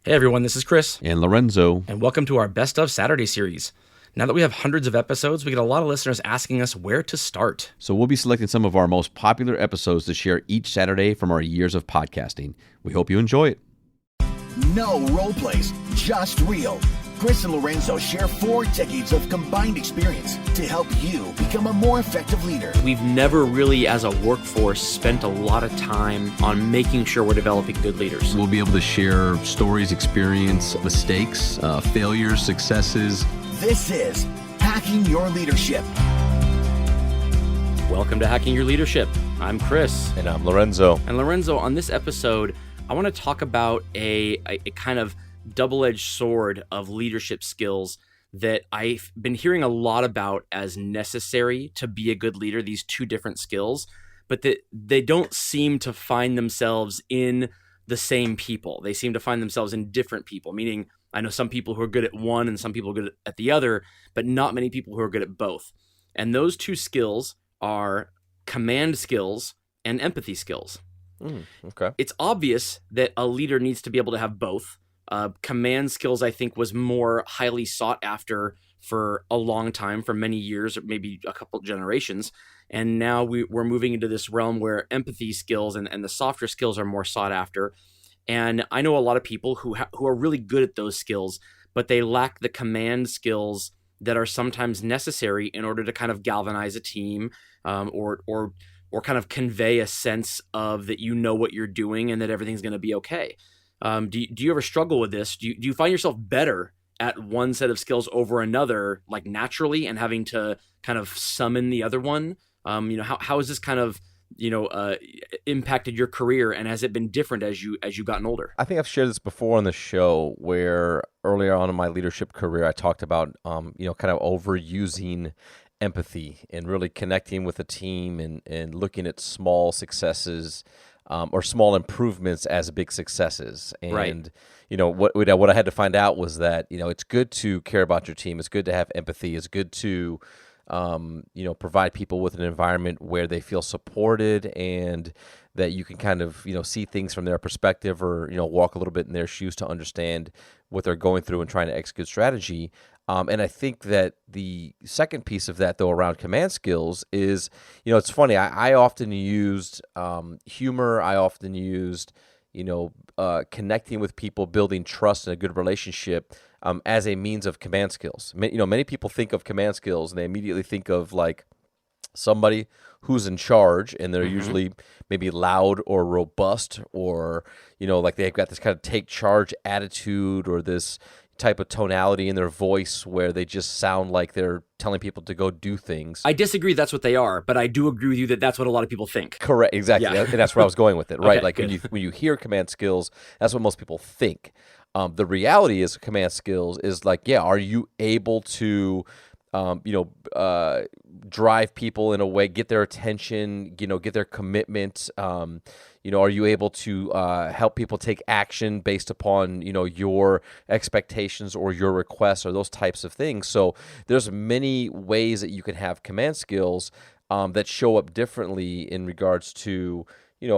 Hey everyone, this is Chris, And Lorenzo. and welcome to our Best of Saturday series. Now that we have hundreds of episodes, we get a lot of listeners asking us where to start. So we'll be selecting some of our most popular episodes to share each Saturday from our years of podcasting. We hope you enjoy it. No role plays, just real. Chris and Lorenzo share 4 decades of combined experience to help you become a more effective leader. We've never really, as a workforce, spent a lot of time on making sure we're developing good leaders. We'll be able to share stories, experience, mistakes, failures, successes. This is Hacking Your Leadership. Welcome to Hacking Your Leadership. I'm Chris. And I'm Lorenzo. And Lorenzo, on this episode, I want to talk about a kind of double-edged sword of leadership skills that I've been hearing a lot about as necessary to be a good leader, these 2 different skills, but that they don't seem to find themselves in the same people. They seem to find themselves in different people, meaning I know some people who are good at one and some people are good at the other, but not many people who are good at both. And those 2 skills are command skills and empathy skills. Okay. It's obvious that a leader needs to be able to have both. Command skills, I think, was more highly sought after for a long time, for many years, or maybe a couple generations. And now we're moving into this realm where empathy skills and the softer skills are more sought after. And I know a lot of people who are really good at those skills, but they lack the command skills that are sometimes necessary in order to kind of galvanize a team, or kind of convey a sense of that you know what you're doing and that everything's going to be okay. Do you ever struggle with this? Do you find yourself better at one set of skills over another, like naturally, and having to kind of summon the other one? How has this kind of impacted your career, and has it been different as you gotten older? I think I've shared this before on the show, where earlier on in my leadership career, I talked about kind of overusing empathy and really connecting with a team and looking at small successes or small improvements as big successes. And Right. What I had to find out was that it's good to care about your team. It's good to have empathy. It's good to provide people with an environment where they feel supported and that you can kind of see things from their perspective, or walk a little bit in their shoes to understand what they're going through and trying to execute strategy. And I think that the second piece of that, though, around command skills is, it's funny. I often used humor. I often used, connecting with people, building trust and a good relationship as a means of command skills. Many people think of command skills and they immediately think of like somebody who's in charge, and they're usually maybe loud or robust, or like they've got this kind of take charge attitude, or this type of tonality in their voice where they just sound like they're telling people to go do things. I disagree that's what they are, but I do agree with you that that's what a lot of people think. Correct, exactly. Yeah. And that's where I was going with it, right? Okay, Like good. when you hear command skills, that's what most people think. The reality is command skills is like, are you able to drive people in a way, get their attention, get their commitment. Are you able to help people take action based upon, your expectations or your requests, or those types of things. So there's many ways that you can have command skills that show up differently in regards to,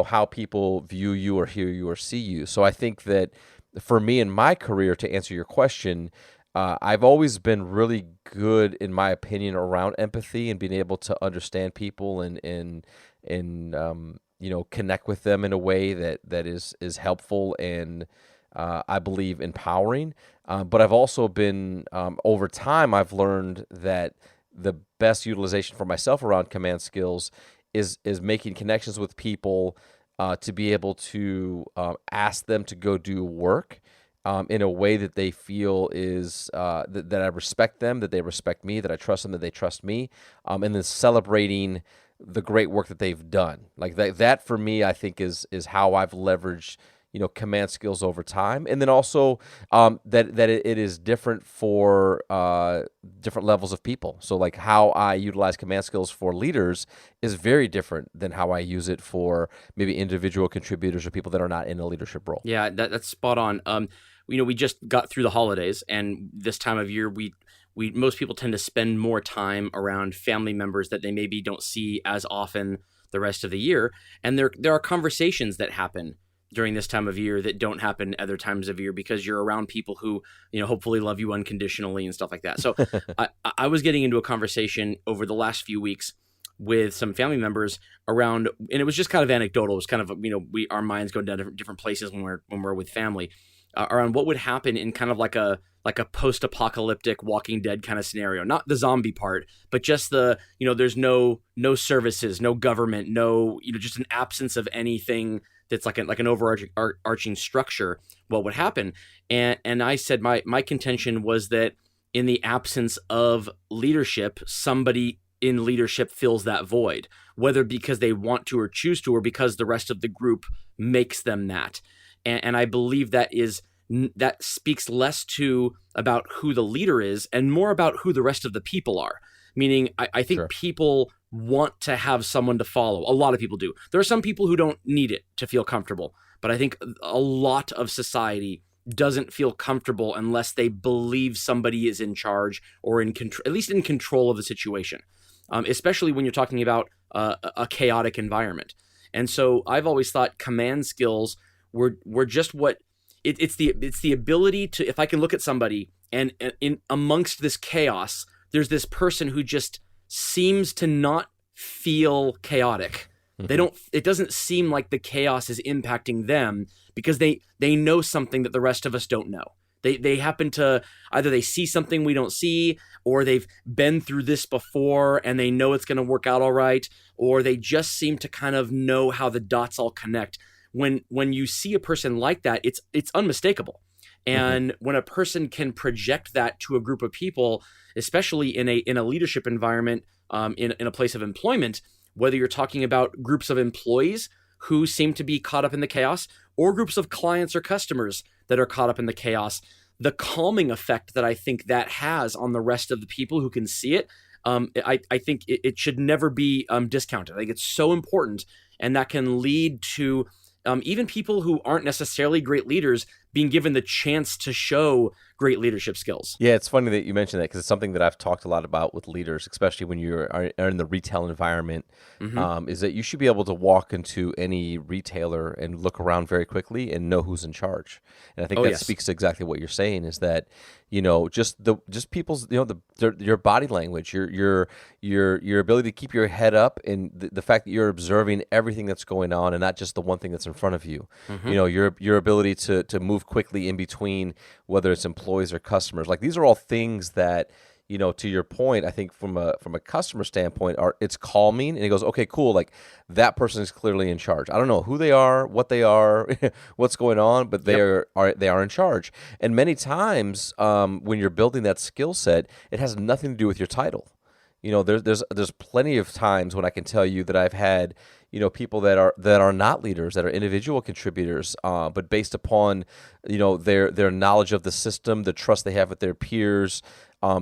how people view you or hear you or see you. So I think that for me in my career, to answer your question, I've always been really good, in my opinion, around empathy and being able to understand people and connect with them in a way that is helpful and I believe empowering. But I've also been over time, I've learned that the best utilization for myself around command skills is making connections with people to be able to ask them to go do work. In a way that they feel is that I respect them, that they respect me, that I trust them, that they trust me, and then celebrating the great work that they've done. Like that for me, I think is how I've leveraged command skills over time, and then also that it is different for different levels of people. So like how I utilize command skills for leaders is very different than how I use it for maybe individual contributors or people that are not in a leadership role. Yeah, that's spot on. We just got through the holidays, and this time of year, we most people tend to spend more time around family members that they maybe don't see as often the rest of the year, and there are conversations that happen during this time of year that don't happen other times of year, because you're around people who, hopefully love you unconditionally and stuff like that. So I was getting into a conversation over the last few weeks with some family members around, and it was just kind of anecdotal. It was kind of, our minds go down different places when we're with family, around what would happen in kind of like a post-apocalyptic Walking Dead kind of scenario. Not the zombie part, but just the, there's no services, no government, no, just an absence of anything that's like an overarching structure. What would happen? And I said my contention was that in the absence of leadership, somebody in leadership fills that void, whether because they want to or choose to, or because the rest of the group makes them that. And I believe that speaks less about who the leader is and more about who the rest of the people are. Meaning, I think Sure. people want to have someone to follow. A lot of people do. There are some people who don't need it to feel comfortable, but I think a lot of society doesn't feel comfortable unless they believe somebody is in charge or at least in control of the situation, especially when you're talking about a chaotic environment. And so I've always thought command skills were just what it's the ability to, if I can look at somebody and in amongst this chaos, there's this person who just seems to not feel chaotic. It doesn't seem like the chaos is impacting them because they know something that the rest of us don't know. They happen to, either they see something we don't see, or they've been through this before and they know it's going to work out all right, or they just seem to kind of know how the dots all connect. When you see a person like that, it's unmistakable. And when a person can project that to a group of people, especially in a leadership environment, in a place of employment, whether you're talking about groups of employees who seem to be caught up in the chaos, or groups of clients or customers that are caught up in the chaos, the calming effect that I think that has on the rest of the people who can see it, I think it should never be discounted. I think it's so important, and that can lead to even people who aren't necessarily great leaders being given the chance to show great leadership skills. Yeah, it's funny that you mentioned that, because it's something that I've talked a lot about with leaders, especially when you are in the retail environment, is that you should be able to walk into any retailer and look around very quickly and know who's in charge. And I think that speaks to exactly what you're saying, is that, just people's, your body language, your ability to keep your head up, and the fact that you're observing everything that's going on and not just the one thing that's in front of you. Your ability to move quickly in between, whether it's employees or customers. Like, these are all things that, to your point, I think from a customer standpoint, it's calming, and it goes, okay, cool. Like, that person is clearly in charge. I don't know who they are, what they are, what's going on, but they are in charge. And many times, when you're building that skill set, it has nothing to do with your title. There's plenty of times when I can tell you that I've had, people that are not leaders, that are individual contributors, but based upon, their knowledge of the system, the trust they have with their peers,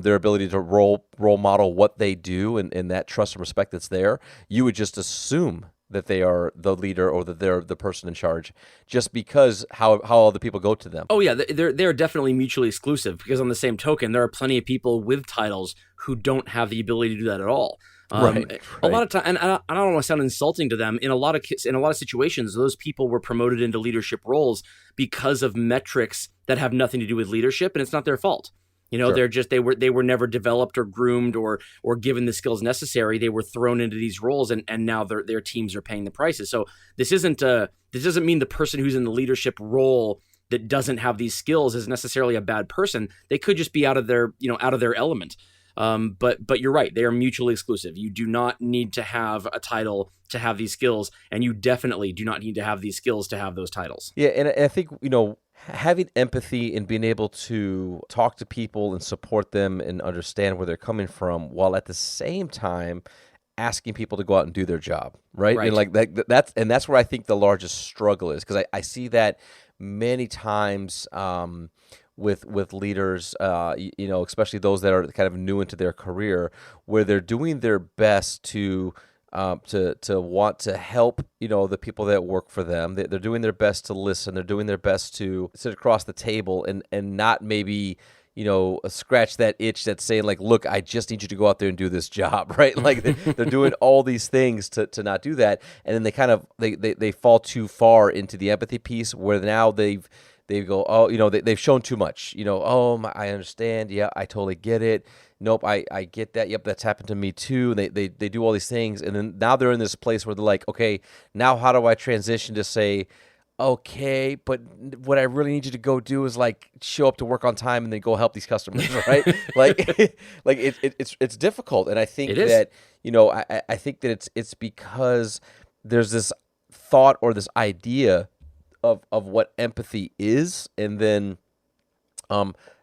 their ability to role model what they do, and that trust and respect that's there, you would just assume that they are the leader or that they're the person in charge, just because how other people go to them. Oh yeah, they're definitely mutually exclusive, because on the same token, there are plenty of people with titles who don't have the ability to do that at all. Right. A lot of time, and I don't want to sound insulting to them. In a lot of situations, those people were promoted into leadership roles because of metrics that have nothing to do with leadership, and it's not their fault. Sure. They were never developed or groomed or given the skills necessary. They were thrown into these roles, and now their teams are paying the prices. So this doesn't mean the person who's in the leadership role that doesn't have these skills is necessarily a bad person. They could just be out of their element. But you're right. They are mutually exclusive. You do not need to have a title to have these skills, and you definitely do not need to have these skills to have those titles. Yeah, and I think, having empathy and being able to talk to people and support them and understand where they're coming from, while at the same time asking people to go out and do their job, right? Right. And that's where I think the largest struggle is, because I see that many times with leaders, especially those that are kind of new into their career, where they're doing their best to want to help, the people that work for them. They're doing their best to listen. They're doing their best to sit across the table and not maybe, scratch that itch that's saying like, look, I just need you to go out there and do this job, right? Like they're doing all these things to not do that, and then they kind of they fall too far into the empathy piece where now they go, oh, they've shown too much. I understand. Yeah, I totally get it. Nope, I get that. Yep, that's happened to me too. And they do all these things, and then now they're in this place where they're like, okay, now how do I transition to say, okay, but what I really need you to go do is like show up to work on time and then go help these customers, right? like it's difficult, and I think that I think that it's because there's this thought or this idea of what empathy is, and then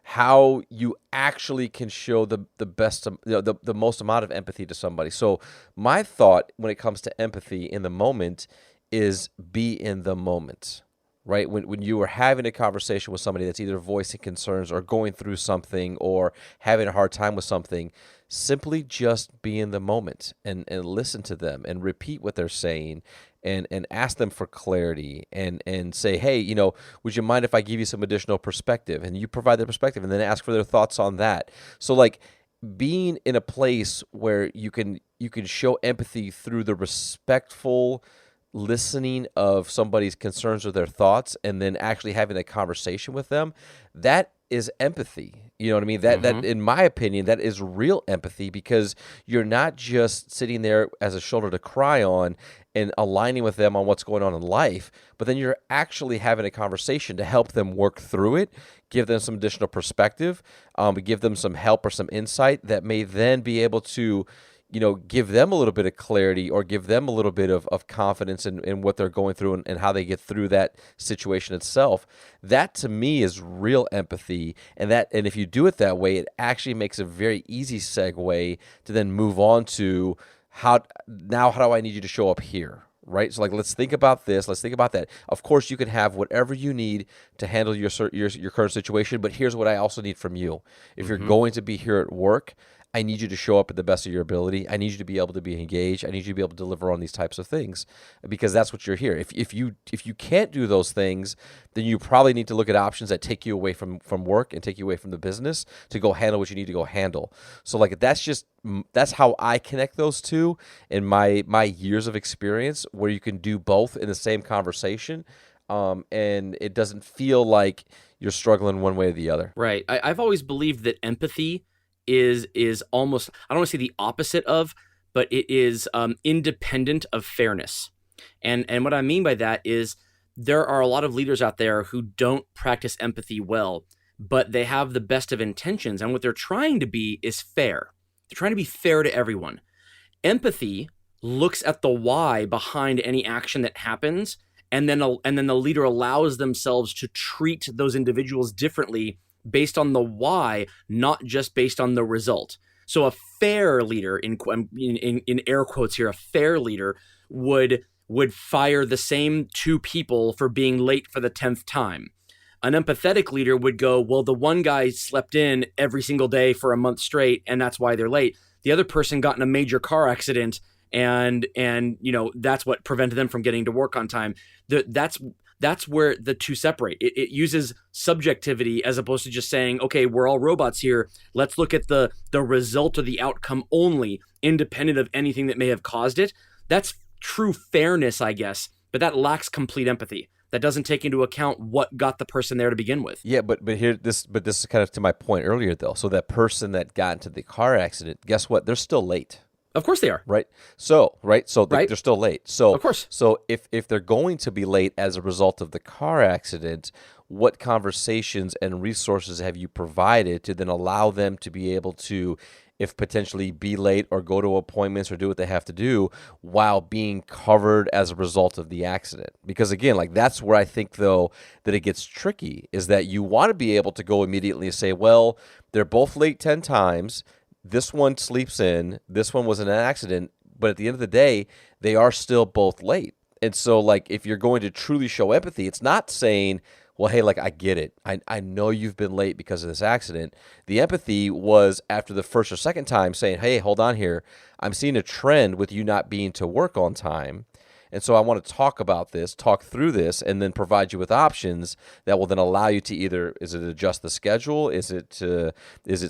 how you actually can show the best, the most amount of empathy to somebody. So my thought when it comes to empathy in the moment is be in the moment, right? When you are having a conversation with somebody that's either voicing concerns or going through something or having a hard time with something, simply just be in the moment and listen to them and repeat what they're saying and ask them for clarity and say, hey, would you mind if I give you some additional perspective? And you provide their perspective and then ask for their thoughts on that. So like being in a place where you can show empathy through the respectful listening of somebody's concerns or their thoughts and then actually having a conversation with them, that is empathy. You know what I mean? That in my opinion, that is real empathy, because you're not just sitting there as a shoulder to cry on and aligning with them on what's going on in life, but then you're actually having a conversation to help them work through it, give them some additional perspective, give them some help or some insight that may then be able to give them a little bit of clarity or give them a little bit of confidence in what they're going through and how they get through that situation itself. That to me is real empathy. And if you do it that way, it actually makes a very easy segue to then move on to how do I need you to show up here? Right? So like, let's think about this. Let's think about that. Of course, you can have whatever you need to handle your current situation, but here's what I also need from you. If you're going to be here at work, I need you to show up at the best of your ability. I need you to be able to be engaged. I need you to be able to deliver on these types of things, because that's what you're here. If you can't do those things, then you probably need to look at options that take you away from work and take you away from the business to go handle what you need to go handle. So like that's how I connect those two in my years of experience, where you can do both in the same conversation, and it doesn't feel like you're struggling one way or the other. Right. I've always believed that empathy is almost, I don't want to say the opposite of, but it is independent of fairness. And what I mean by that is there are a lot of leaders out there who don't practice empathy well, but they have the best of intentions, and what they're trying to be is fair. They're trying to be fair to everyone. Empathy looks at the why behind any action that happens, and then the leader allows themselves to treat those individuals differently based on the why, not just based on the result. So a fair leader, in air quotes here, a fair leader would fire the same two people for being late for the 10th time. An empathetic leader would go, well, the one guy slept in every single day for a month straight, and that's why they're late. The other person got in a major car accident, and that's what prevented them from getting to work on time. That's where the two separate. It uses subjectivity as opposed to just saying, okay, we're all robots here. Let's look at the result or the outcome only, independent of anything that may have caused it. That's true fairness, I guess, but that lacks complete empathy. That doesn't take into account what got the person there to begin with. Yeah, but this is kind of to my point earlier, though. So that person that got into the car accident, guess what? They're still late. Of course they are. Right. So they're still late. So of course. So if they're going to be late as a result of the car accident, what conversations and resources have you provided to then allow them to be able to, if potentially be late or go to appointments or do what they have to do while being covered as a result of the accident? Because again, like that's where I think though that it gets tricky, is that you want to be able to go immediately and say, well, they're both late 10 times. This one sleeps in, this one was in an accident, but at the end of the day, they are still both late. And so like if you're going to truly show empathy, it's not saying, well, hey, like I get it. I know you've been late because of this accident. The empathy was after the first or second time saying, hey, hold on here. I'm seeing a trend with you not being to work on time. And so I want to talk through this, and then provide you with options that will then allow you to either, is it adjust the schedule? Is it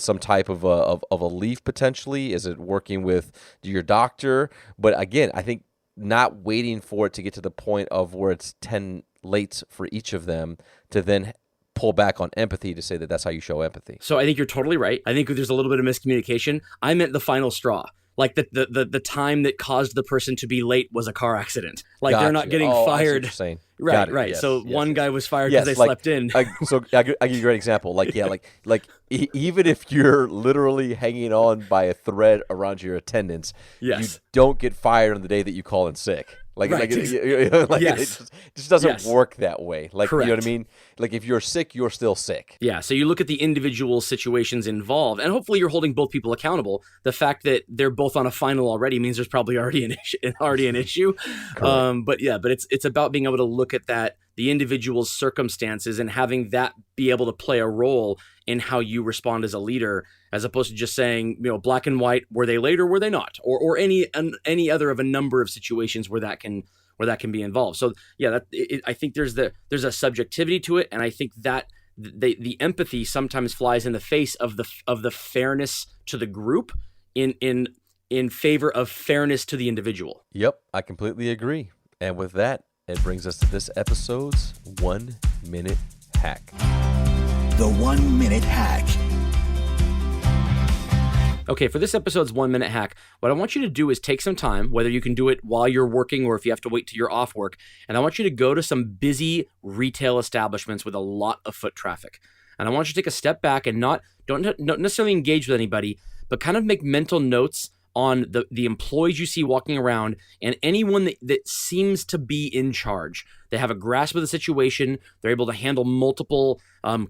some type of a leave potentially? Is it working with your doctor? But again, I think not waiting for it to get to the point of where it's 10 lates for each of them to then pull back on empathy to say that that's how you show empathy. So I think you're totally right. I think there's a little bit of miscommunication. I meant the final straw. Like the time that caused the person to be late was a car accident. Like they're not getting fired. I see what you're saying. Right. Yes, so yes, one guy was fired because they slept in. So I give you a great example. Even if you're literally hanging on by a thread around your attendance, you don't get fired on the day that you call in sick. It just doesn't work that way. Correct. You know what I mean? Like if you're sick, you're still sick. Yeah. So you look at the individual situations involved, and hopefully you're holding both people accountable. The fact that they're both on a final already means there's probably already an issue. But it's about being able to look at the individual's circumstances and having that be able to play a role in how you respond as a leader, as opposed to just saying, black and white, were they late or were they not, or any other of a number of situations where that can be involved. So I think there's a subjectivity to it, and I think that the empathy sometimes flies in the face of the fairness to the group in favor of fairness to the individual. Yep, I completely agree. And with that, it brings us to this episode's 1 Minute Hack. The 1 Minute Hack. Okay, for this episode's 1 Minute Hack, what I want you to do is take some time, whether you can do it while you're working or if you have to wait till you're off work, and I want you to go to some busy retail establishments with a lot of foot traffic. And I want you to take a step back and don't necessarily engage with anybody, but kind of make mental notes on the employees you see walking around and anyone that seems to be in charge. They have a grasp of the situation. They're able to handle multiple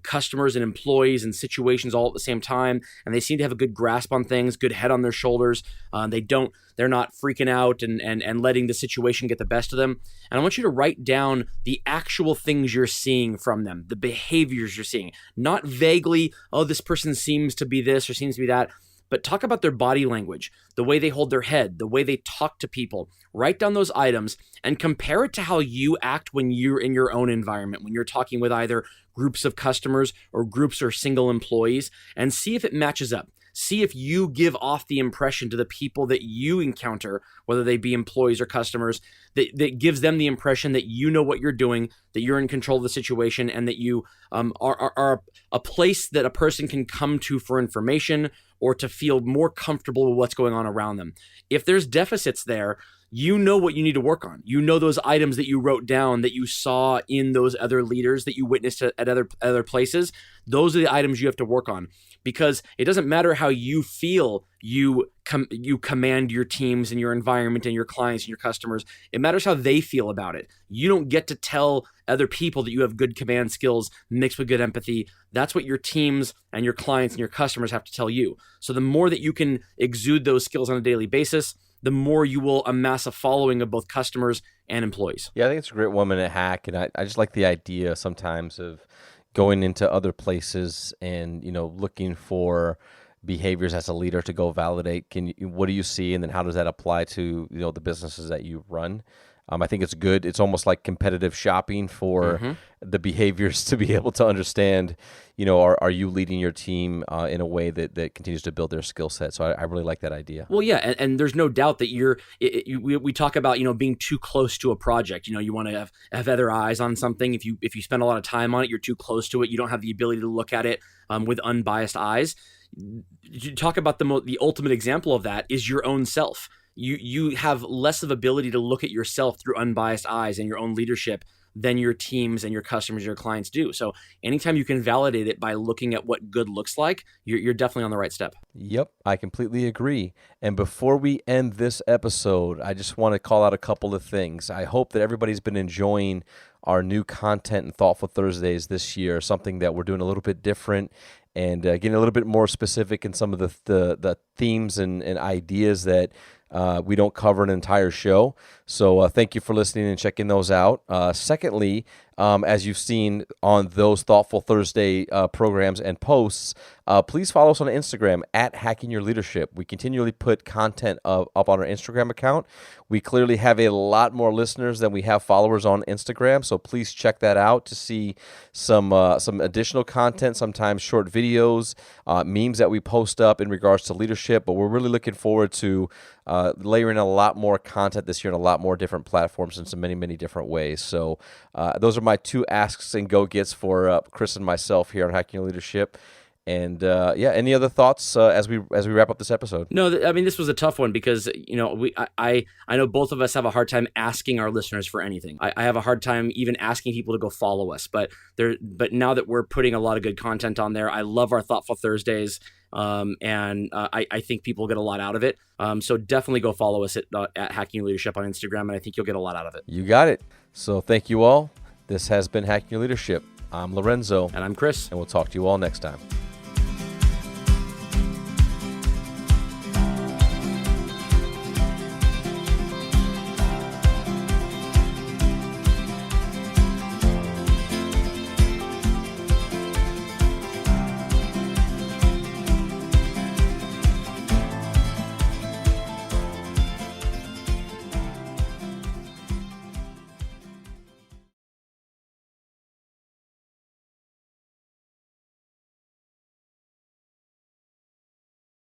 customers and employees and situations all at the same time, and they seem to have a good grasp on things, good head on their shoulders. They're not freaking out and letting the situation get the best of them. And I want you to write down the actual things you're seeing from them, the behaviors you're seeing, not vaguely, oh, this person seems to be this or seems to be that, but talk about their body language, the way they hold their head, the way they talk to people. Write down those items and compare it to how you act when you're in your own environment, when you're talking with either groups of customers or groups or single employees, and see if it matches up. See if you give off the impression to the people that you encounter, whether they be employees or customers, that gives them the impression that you know what you're doing, that you're in control of the situation, and that you are a place that a person can come to for information or to feel more comfortable with what's going on around them. If there's deficits there, you know what you need to work on. You know those items that you wrote down that you saw in those other leaders that you witnessed at other places. Those are the items you have to work on, because it doesn't matter how you feel you command your teams and your environment and your clients and your customers. It matters how they feel about it. You don't get to tell other people that you have good command skills mixed with good empathy. That's what your teams and your clients and your customers have to tell you. So the more that you can exude those skills on a daily basis, the more you will amass a following of both customers and employees. Yeah, I think it's a great 1 minute hack. And I just like the idea sometimes of going into other places and, looking for behaviors as a leader to go validate. What do you see? And then how does that apply to, the businesses that you run? I think it's good. It's almost like competitive shopping for the behaviors to be able to understand, are you leading your team in a way that continues to build their skill set? So I really like that idea. Well, yeah, and there's no doubt that we talk about, being too close to a project. You want to have other eyes on something. If you spend a lot of time on it, you're too close to it. You don't have the ability to look at it with unbiased eyes. You talk about the ultimate example of that is your own self. You have less of ability to look at yourself through unbiased eyes and your own leadership than your teams and your customers and your clients do. So anytime you can validate it by looking at what good looks like, you're definitely on the right step. Yep, I completely agree. And before we end this episode, I just want to call out a couple of things. I hope that everybody's been enjoying our new content and Thoughtful Thursdays this year, something that we're doing a little bit different and getting a little bit more specific in some of the themes and ideas that we don't cover an entire show. So thank you for listening and checking those out. Secondly, as you've seen on those Thoughtful Thursday programs and posts, please follow us on Instagram at Hacking Your Leadership. We continually put content up on our Instagram account. We clearly have a lot more listeners than we have followers on Instagram, so please check that out to see some additional content, sometimes short videos, memes that we post up in regards to leadership. But we're really looking forward to layering a lot more content this year on a lot more different platforms in so many, many different ways. So those are my 2 asks and go-gets for Chris and myself here on Hacking Your Leadership. And any other thoughts as we wrap up this episode? No, I mean, this was a tough one because I know both of us have a hard time asking our listeners for anything. I have a hard time even asking people to go follow us. But now that we're putting a lot of good content on there, I love our Thoughtful Thursdays, and I think people get a lot out of it. So definitely go follow us at Hacking Your Leadership on Instagram, and I think you'll get a lot out of it. You got it. So thank you all. This has been Hacking Your Leadership. I'm Lorenzo. And I'm Chris. And we'll talk to you all next time.